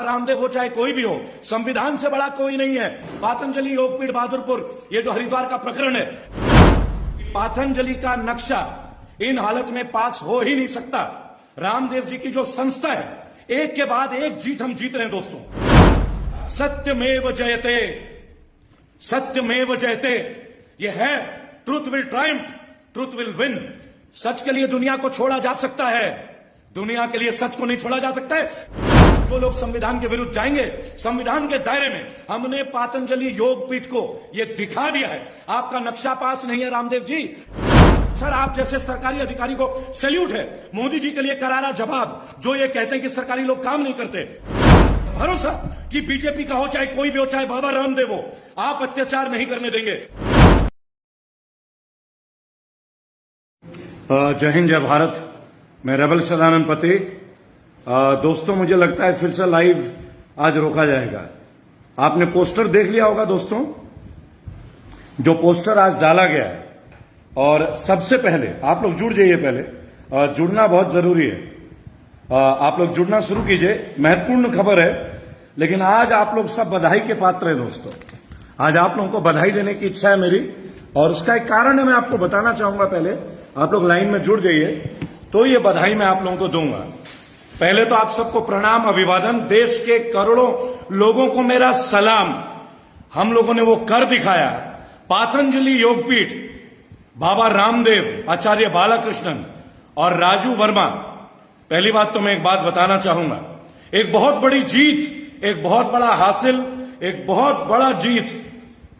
रामदेव हो चाहे कोई भी हो, संविधान से बड़ा कोई नहीं है। पातंजलि योगपीठ बहादुरपुर, ये जो हरिद्वार का प्रकरण है, पातंजलि का नक्शा इन हालत में पास हो ही नहीं सकता। रामदेव जी की जो संस्था है, एक के बाद एक जीत हम जीत रहे हैं दोस्तों। सत्यमेव जयते, सत्यमेव जयते, ये है truth will triumph, truth will win. सच के लिए दुनिया को छोड़ा जा सकता है, दुनिया के लिए सच को नहीं छोड़ा जा सकता है। वो लोग संविधान के विरुद्ध जाएंगे, संविधान के दायरे में हमने पातंजलि योगपीठ को ये दिखा दिया है। आपका नक्शा पास नहीं है रामदेव जी। सर, आप जैसे सरकारी अधिकारी को सैल्यूट है। मोदी जी के लिए करारा जवाब, जो ये कहते हैं कि सरकारी लोग काम नहीं करते। भरोसा कि बीजेपी का हो चाहे कोई भी हो, चाहे बाबा रामदेव हो, आप अत्याचार नहीं करने देंगे। जय हिंद, जय भारत। मैं रेबल सदानंद पति। दोस्तों, मुझे लगता है फिर से लाइव आज रोका जाएगा। आपने पोस्टर देख लिया होगा दोस्तों, जो पोस्टर आज डाला गया है। और सबसे पहले आप लोग जुड़ जाइए, पहले जुड़ना बहुत जरूरी है। आप लोग जुड़ना शुरू कीजिए, महत्वपूर्ण खबर है। लेकिन आज आप लोग सब बधाई के पात्र हैं दोस्तों। आज आप लोगों को बधाई देने की इच्छा है मेरी, और उसका एक कारण है, मैं आपको बताना चाहूंगा। पहले आप लोग लाइन में जुड़ जाइए, तो ये बधाई मैं आप लोगों को दूंगा। पहले तो आप सबको प्रणाम, अभिवादन। देश के करोड़ों लोगों को मेरा सलाम। हम लोगों ने वो कर दिखाया। पातंजलि योगपीठ, बाबा रामदेव, आचार्य बालकृष्णन और राजू वर्मा। पहली बात तो मैं एक बात बताना चाहूंगा, एक बहुत बड़ी जीत, एक बहुत बड़ा हासिल, एक बहुत बड़ा जीत।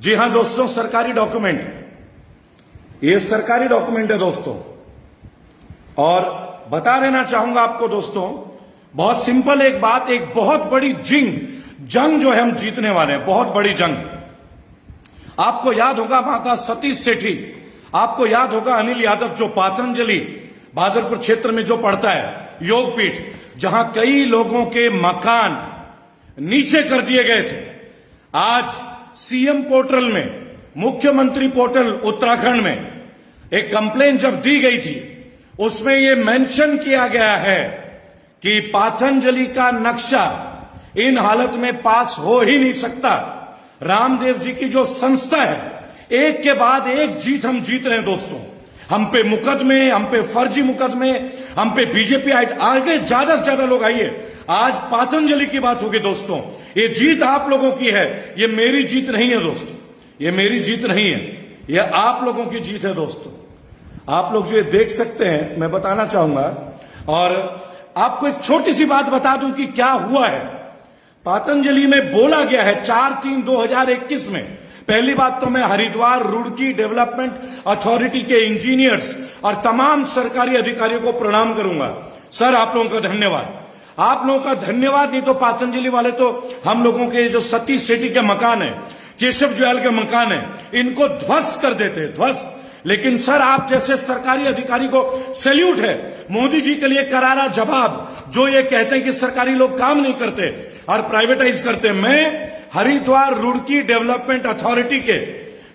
जी हां दोस्तों, सरकारी डॉक्यूमेंट, ये सरकारी डॉक्यूमेंट है दोस्तों। और बता देना चाहूंगा आपको दोस्तों, बहुत सिंपल एक बात, एक बहुत बड़ी जंग जो है हम जीतने वाले हैं, बहुत बड़ी जंग। आपको याद होगा माता सतीश सेठी, आपको याद होगा अनिल यादव, जो पातंजलि बहादुरपुर क्षेत्र में जो पड़ता है योगपीठ, जहां कई लोगों के मकान नीचे कर दिए गए थे। आज सीएम पोर्टल में, मुख्यमंत्री पोर्टल उत्तराखंड में एक कंप्लेन जब दी गई थी, उसमें यह मेंशन किया गया है कि पातंजलि का नक्शा इन हालत में पास हो ही नहीं सकता। रामदेव जी की जो संस्था है, एक के बाद एक जीत हम जीत रहे हैं दोस्तों। हम पे मुकदमे, हम पे फर्जी मुकदमे, हम पे बीजेपी आगे ज्यादा से ज्यादा लोग आइए। आज पातंजलि की बात होगी दोस्तों। ये जीत आप लोगों की है, ये मेरी जीत नहीं है दोस्तों, ये मेरी जीत नहीं है, ये आप लोगों की जीत है दोस्तों। आप लोग जो ये देख सकते हैं, मैं बताना चाहूंगा। और आपको एक छोटी सी बात बता दूं कि क्या हुआ है। पातंजलि में बोला गया है 4/3/2021 में, पहली बात तो मैं हरिद्वार रुड़की डेवलपमेंट अथॉरिटी के इंजीनियर्स और तमाम सरकारी अधिकारियों को प्रणाम करूंगा। सर, आप लोगों का धन्यवाद, आप लोगों का धन्यवाद। नहीं तो पातंजलि वाले तो हम लोगों के जो सतीश सेठी के मकान है, केशव जुयाल के मकान है, इनको ध्वस्त कर देते, ध्वस्त। लेकिन सर, आप जैसे सरकारी अधिकारी को सैल्यूट है। मोदी जी के लिए करारा जवाब, जो ये कहते हैं कि सरकारी लोग काम नहीं करते और प्राइवेटाइज करते। मैं हरिद्वार रुड़की डेवलपमेंट अथॉरिटी के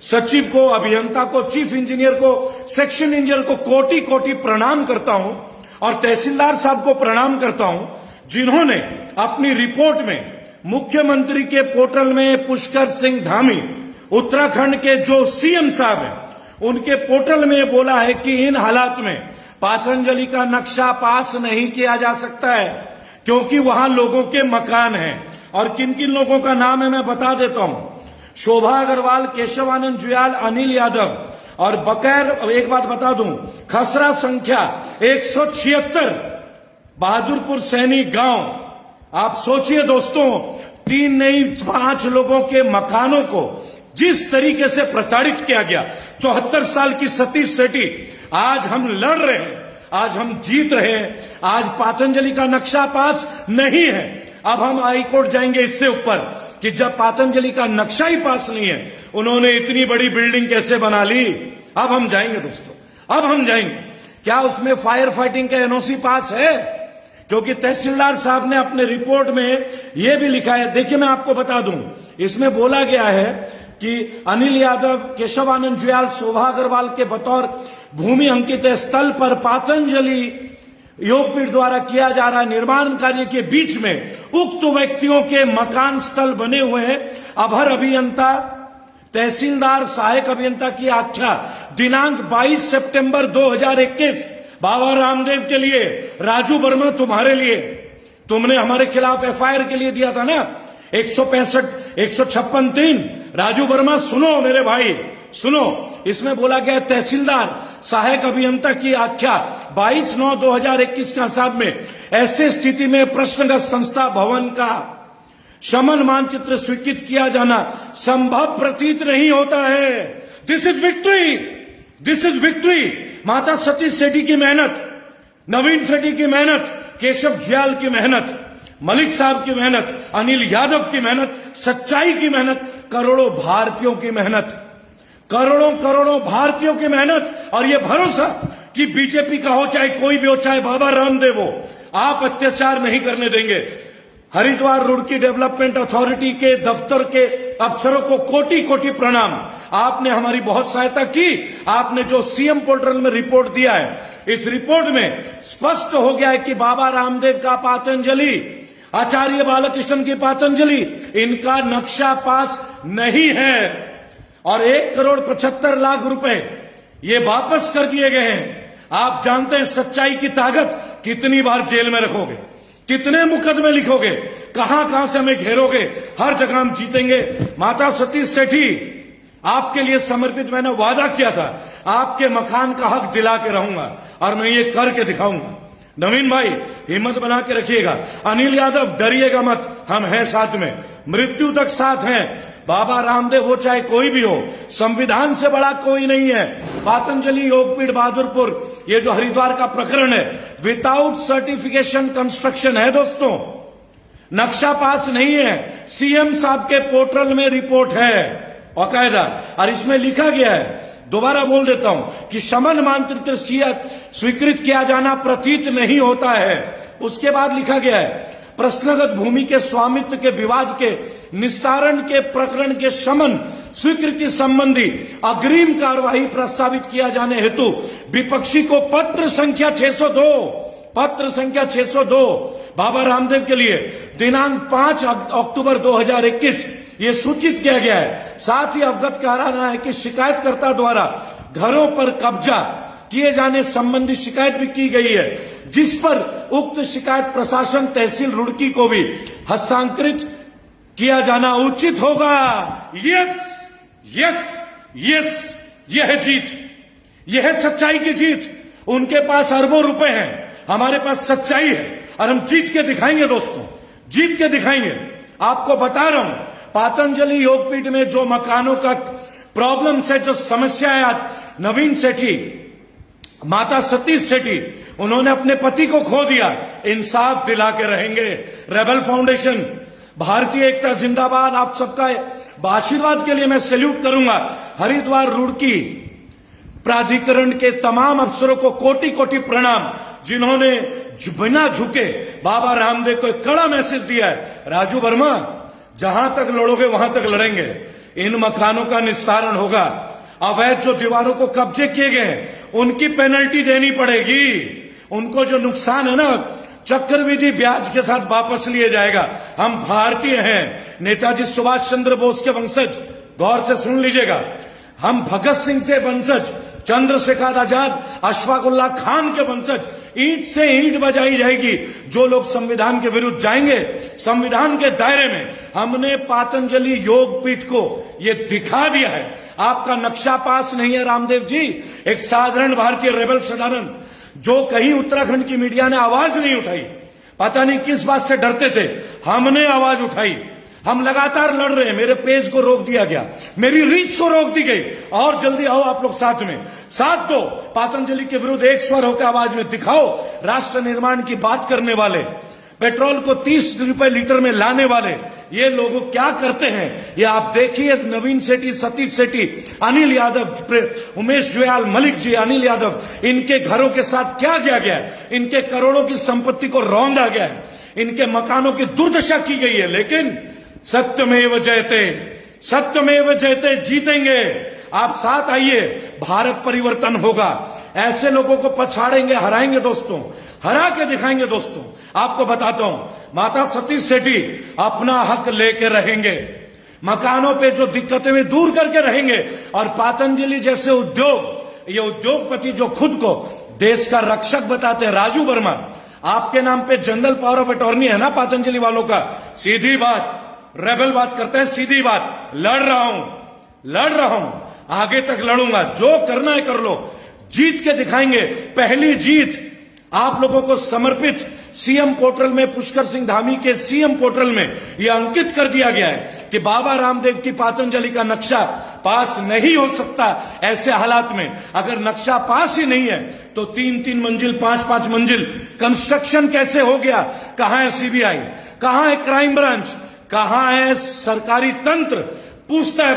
सचिव को, अभियंता को, चीफ इंजीनियर को, सेक्शन इंजीनियर को कोटि कोटि प्रणाम करता हूं, और तहसीलदार साहब को प्रणाम करता हूं, जिन्होंने अपनी रिपोर्ट में मुख्यमंत्री के पोर्टल में पुष्कर सिंह धामी, उत्तराखंड के जो सीएम साहब हैं, उनके पोर्टल में बोला है कि इन हालात में पातंजलि का नक्शा पास नहीं किया जा सकता है, क्योंकि वहां लोगों के मकान हैं। और किन किन लोगों का नाम है मैं बता देता हूं। शोभा अग्रवाल, केशवानंद जुयाल, अनिल यादव, और बकैर एक बात बता दूं, खसरा संख्या 176, बहादुरपुर सैनी गांव। आप सोचिए दोस्तों, 3 नहीं 5 लोगों के मकानों को जिस तरीके से प्रताड़ित किया गया। 74 साल की सतीश सेठी, आज हम लड़ रहे हैं, आज हम जीत रहे हैं। आज पातंजलि का नक्शा पास नहीं है। अब हम हाईकोर्ट जाएंगे इससे ऊपर कि जब पातंजलि का नक्शा ही पास नहीं है, उन्होंने इतनी बड़ी बिल्डिंग कैसे बना ली। अब हम जाएंगे दोस्तों, अब हम जाएंगे। क्या उसमें फायर फाइटिंग का एनओसी पास है? क्योंकि तहसीलदार साहब ने अपने रिपोर्ट में यह भी लिखा है। देखिए, मैं आपको बता दूं, इसमें बोला गया है कि अनिल यादव, केशवानंद जुयाल, शोभा अग्रवाल के बतौर भूमि अंकित स्थल पर पातंजलि योगपीठ द्वारा किया जा रहा निर्माण कार्य के बीच में उक्त व्यक्तियों के मकान स्थल बने हुए हैं। अभर अभियंता, तहसीलदार, सहायक अभियंता की आख्या दिनांक 22 सितंबर 2021 बाबा रामदेव के लिए, राजू वर्मा तुम्हारे लिए, तुमने हमारे खिलाफ एफआईआर के लिए दिया था ना 165 156(3). राजू वर्मा सुनो मेरे भाई, सुनो, इसमें बोला गया तहसीलदार सहायक अभियंता की आख्या 22/9/2021 के हिसाब में ऐसे स्थिति में प्रश्नगत संस्था भवन का शमन मानचित्र स्वीकृत किया जाना संभव प्रतीत नहीं होता है। This is victory, this is victory. माता सतीश सेठी की मेहनत, नवीन सेठी की मेहनत, केशव ज्याल की मेहनत, मलिक साहब की मेहनत, अनिल यादव की मेहनत, सच्चाई की मेहनत, करोड़ों भारतीयों की मेहनत, करोड़ों करोड़ों भारतीयों की मेहनत और यह भरोसा कि बीजेपी का हो चाहे कोई भी हो, चाहे बाबा रामदेव हो, आप अत्याचार नहीं करने देंगे। हरिद्वार रुड़की डेवलपमेंट अथॉरिटी के दफ्तर के अफसरों को कोटि कोटि प्रणाम। आपने हमारी बहुत सहायता की। आपने जो सीएम पोर्टल में रिपोर्ट दिया है, इस रिपोर्ट में स्पष्ट हो गया है कि बाबा रामदेव का पातंजलि, आचार्य बालकृष्ण की पातंजलि, इनका नक्शा पास नहीं है और 1,75,00,000 रुपए ये वापस कर दिए गए हैं। आप जानते हैं सच्चाई की ताकत, कितनी बार जेल में रखोगे, कितने मुकदमे लिखोगे, कहां कहां से हमें घेरोगे, हर जगह हम जीतेंगे। माता सतीश सेठी, आपके लिए समर्पित मैंने वादा किया था, आपके मकान का हक दिला के रहूंगा और मैं ये करके दिखाऊंगा। नवीन भाई हिम्मत बना के रखिएगा। अनिल यादव डरिएगा मत, हम हैं साथ में, मृत्यु तक साथ हैं। बाबा रामदेव हो चाहे कोई भी हो, संविधान से बड़ा कोई नहीं है। पातंजलि योगपीठ बहादुरपुर, ये जो हरिद्वार का प्रकरण है, विदाउट सर्टिफिकेशन कंस्ट्रक्शन है दोस्तों, नक्शा पास नहीं है। सीएम साहब के पोर्टल में रिपोर्ट है बाकायदा और इसमें लिखा गया है, दोबारा बोल देता हूं कि शमन मानचित्र स्वीकृत किया जाना प्रतीत नहीं होता है। उसके बाद लिखा गया है प्रश्नगत भूमि के स्वामित्व के विवाद के निस्तारण के प्रकरण के शमन स्वीकृति संबंधी अग्रिम कार्यवाही प्रस्तावित किया जाने हेतु विपक्षी को पत्र संख्या 602 बाबा रामदेव के लिए दिनांक 5 अक्टूबर 2021 ये सूचित किया गया है। साथ ही अवगत कराना है कि शिकायतकर्ता द्वारा घरों पर कब्जा किए जाने संबंधी शिकायत भी की गई है, जिस पर उक्त शिकायत प्रशासन तहसील रुड़की को भी हस्तांतरित किया जाना उचित होगा। यस यस यस, यह है जीत, यह है सच्चाई की जीत। उनके पास अरबों रुपए हैं, हमारे पास सच्चाई है और हम जीत के दिखाएंगे दोस्तों, जीत के दिखाएंगे। आपको बता रहा हूं, पातंजलि योगपीठ में जो मकानों का प्रॉब्लम से जो समस्या है, नवीन सेठी, माता सतीश सेठी, उन्होंने अपने पति को खो दिया, इंसाफ दिला के रहेंगे। रेबल फाउंडेशन, भारतीय एकता जिंदाबाद। आप सबका आशीर्वाद के लिए मैं सैल्यूट करूंगा। हरिद्वार रुड़की प्राधिकरण के तमाम अफसरों को कोटि कोटि प्रणाम, जिन्होंने बिना झुके बाबा रामदेव को कड़ा मैसेज दिया है, राजू वर्मा जहां तक लड़ोगे वहां तक लड़ेंगे, इन मकानों का निस्तारण होगा। अवैध जो दीवारों को कब्जे किए गए हैं उनकी पेनल्टी देनी पड़ेगी। उनको जो नुकसान है ना, चक्रवृद्धि ब्याज के साथ वापस लिए जाएगा। हम भारतीय हैं, नेताजी सुभाष चंद्र बोस के वंशज, गौर से सुन लीजिएगा, हम भगत सिंह के वंशज, चंद्रशेखर आजाद, अशफाक उल्लाह खान के वंशज। ईंट से ईंट बजाई जाएगी जो लोग संविधान के विरुद्ध जाएंगे। संविधान के दायरे में हमने पातंजलि योगपीठ को यह दिखा दिया है। आपका नक्शा पास नहीं है रामदेव जी। एक साधारण भारतीय रेबल सदानंद, जो कहीं उत्तराखंड की मीडिया ने आवाज नहीं उठाई, पता नहीं किस बात से डरते थे, हमने आवाज उठाई। हम लगातार लड़ रहे हैं। मेरे पेज को रोक दिया गया, मेरी रीच को रोक दी गई, और जल्दी आओ आप लोग साथ में, साथ दो, पातंजलि के विरुद्ध एक स्वर होकर आवाज में दिखाओ। राष्ट्र निर्माण की बात करने वाले, पेट्रोल को 30 रुपए लीटर में लाने वाले ये लोग क्या करते हैं, ये आप देखिए। नवीन सेठी, सतीश सेठी, अनिल यादव, उमेश जुयाल, मलिक जी, अनिल यादव, इनके घरों के साथ क्या किया गया है। इनके करोड़ों की संपत्ति को रौंदा गया है, इनके मकानों की दुर्दशा की गई है। लेकिन सत्यमेव जयते, सत्यमेव जयते, जीतेंगे। आप साथ आइए, भारत परिवर्तन होगा। ऐसे लोगों को पछाड़ेंगे, हराएंगे दोस्तों। हरा के दिखाएंगे दोस्तों। आपको बताता हूं, माता सतीश सेठी अपना हक लेके रहेंगे, मकानों पे जो दिक्कतें वे दूर करके रहेंगे। और पातंजलि जैसे उद्योग, ये उद्योगपति जो खुद को देश का रक्षक बताते हैं, राजू वर्मा, आपके नाम पे जनरल पावर ऑफ अटॉर्नी है ना पातंजलि वालों का। सीधी बात, रेबल बात करते हैं, सीधी बात, लड़ रहा हूं, आगे तक लड़ूंगा, जो करना है कर लो, जीत के दिखाएंगे। पहली जीत आप लोगों को समर्पित सीएम पोर्टल में, पुष्कर सिंह धामी के सीएम पोर्टल में यह अंकित कर दिया गया है कि बाबा रामदेव की पातंजलि का नक्शा पास नहीं हो सकता। ऐसे हालात में अगर नक्शा पास ही नहीं है तो 3-3 मंजिल, 5-5 मंजिल कंस्ट्रक्शन कैसे हो गया? कहां है सीबीआई, कहां है क्राइम ब्रांच, कहां है सरकारी तंत्र? पूछता है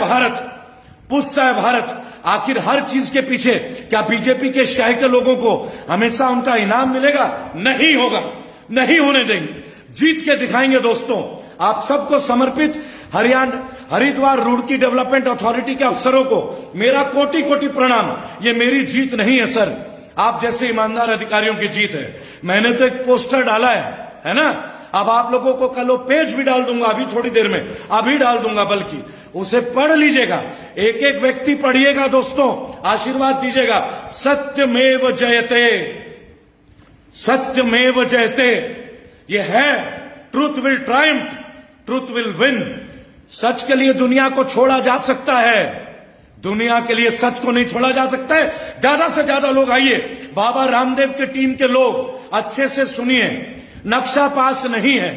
भारत आखिर हर चीज के पीछे क्या बीजेपी के शाह के लोगों को हमेशा उनका इनाम मिलेगा? नहीं होगा, नहीं होने देंगे, जीत के दिखाएंगे दोस्तों। आप सबको समर्पित हरिद्वार रुड़की डेवलपमेंट अथॉरिटी के अफसरों को मेरा कोटि कोटि प्रणाम। ये मेरी जीत नहीं है सर, आप जैसे ईमानदार अधिकारियों की जीत है। मैंने तो एक पोस्टर डाला है ना, अब आप लोगों को कल वो पेज भी डाल दूंगा, अभी थोड़ी देर में अभी डाल दूंगा, बल्कि उसे पढ़ लीजिएगा, एक एक व्यक्ति पढ़िएगा दोस्तों, आशीर्वाद दीजिएगा। सत्यमेव जयते, सत्यमेव जयते, ये है truth will triumph, truth will win. सच के लिए दुनिया को छोड़ा जा सकता है, दुनिया के लिए सच को नहीं छोड़ा जा सकता है। ज्यादा से ज्यादा लोग आइए, बाबा रामदेव के टीम के लोग अच्छे से सुनिए। नक्शा पास नहीं है,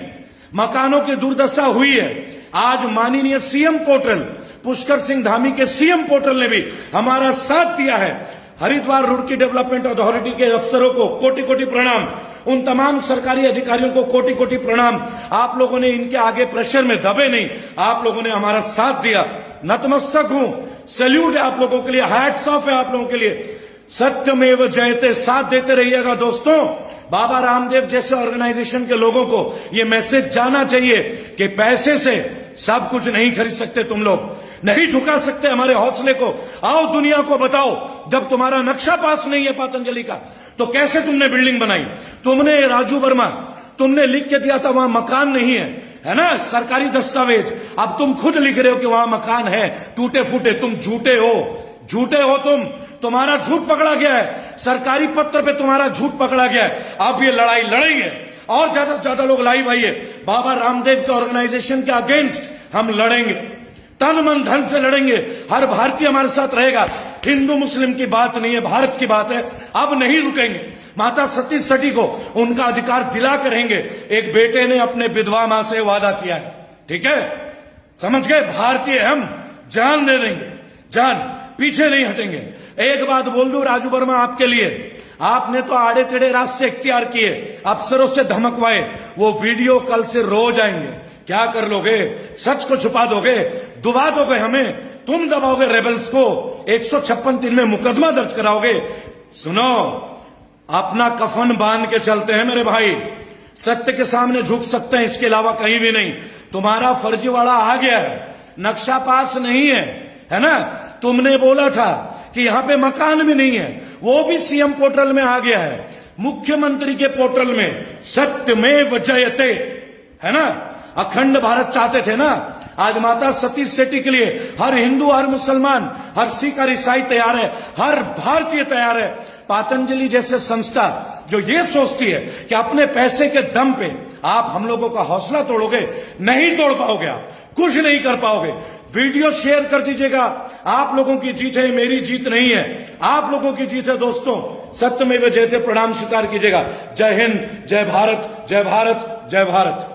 मकानों की दुर्दशा हुई है। आज माननीय सीएम पोर्टल, पुष्कर सिंह धामी के सीएम पोर्टल ने भी हमारा साथ दिया है। हरिद्वार रुड़की डेवलपमेंट अथॉरिटी के अफसरों को कोटि कोटि प्रणाम, उन तमाम सरकारी अधिकारियों को कोटि कोटि प्रणाम। आप लोगों ने इनके आगे प्रेशर में दबे नहीं, आप लोगों ने हमारा साथ दिया। नतमस्तक हूं, सैल्यूट है आप लोगों के लिए, हैट्स ऑफ है आप लोगों के लिए। सत्यमेव जयते, साथ देते रहिएगा दोस्तों। बाबा रामदेव जैसे ऑर्गेनाइजेशन के लोगों को यह मैसेज जाना चाहिए कि पैसे से सब कुछ नहीं खरीद सकते, तुम लोग नहीं झुका सकते हमारे हौसले को। आओ दुनिया को बताओ, जब तुम्हारा नक्शा पास नहीं है पातंजलि का तो कैसे तुमने बिल्डिंग बनाई? तुमने, राजू वर्मा, तुमने लिख के दिया था वहां मकान नहीं है ना, सरकारी दस्तावेज। अब तुम खुद लिख रहे हो कि वहां मकान है टूटे फूटे। तुम झूठे हो तुम्हारा झूठ पकड़ा गया है, सरकारी पत्र पे तुम्हारा झूठ पकड़ा गया है। अब ये लड़ाई लड़ेंगे और ज्यादा से ज्यादा लोग लाइव आइए। बाबा रामदेव के ऑर्गेनाइजेशन के अगेंस्ट हम लड़ेंगे, तन मन धन से लड़ेंगे। हर भारतीय हमारे साथ रहेगा। हिंदू मुस्लिम की बात नहीं है, भारत की बात है। अब नहीं रुकेंगे। माता सतीश सेठी को उनका अधिकार दिला कर रहेंगे। एक बेटे ने अपने विधवा मां से वादा किया है, ठीक है, समझ गए? भारतीय हम जान दे देंगे, जान, पीछे नहीं हटेंगे। एक बात बोल दूं राजू वर्मा आपके लिए, आपने तो आड़े टेढ़े रास्ते इख्तियार किए, अफसरों से धमकवाए, वो वीडियो कल से रोज आएंगे। क्या कर लोगे? सच को छुपा दोगे, दुबा दोगे हमें, तुम दबाओगे रेबल्स को, 156 दिन में मुकदमा दर्ज कराओगे। सुनो, अपना कफन बांध के चलते हैं मेरे भाई, सत्य के सामने झुक सकते हैं, इसके अलावा कहीं भी नहीं। तुम्हारा फर्जीवाड़ा आ गया है, नक्शा पास नहीं है ना? तुमने बोला था कि यहां पे मकान भी नहीं है, वो भी सीएम पोर्टल में आ गया है, मुख्यमंत्री के पोर्टल में। सत्यमेव जयते, है ना? अखंड भारत चाहते थे ना? आज माता सतीश सेठी के लिए हर हिंदू, हर मुसलमान, हर सिख, हर ईसाई तैयार है, हर भारतीय तैयार है। पातंजलि जैसे संस्था जो ये सोचती है कि अपने पैसे के दम पे आप हम लोगों का हौसला तोड़ोगे, नहीं तोड़ पाओगे, आप कुछ नहीं कर पाओगे। वीडियो शेयर कर दीजिएगा। आप लोगों की जीत है, मेरी जीत नहीं है, आप लोगों की जीत है दोस्तों। सत्यमेव जयते, प्रणाम स्वीकार कीजिएगा। जय हिंद, जय भारत, जय भारत, जय भारत।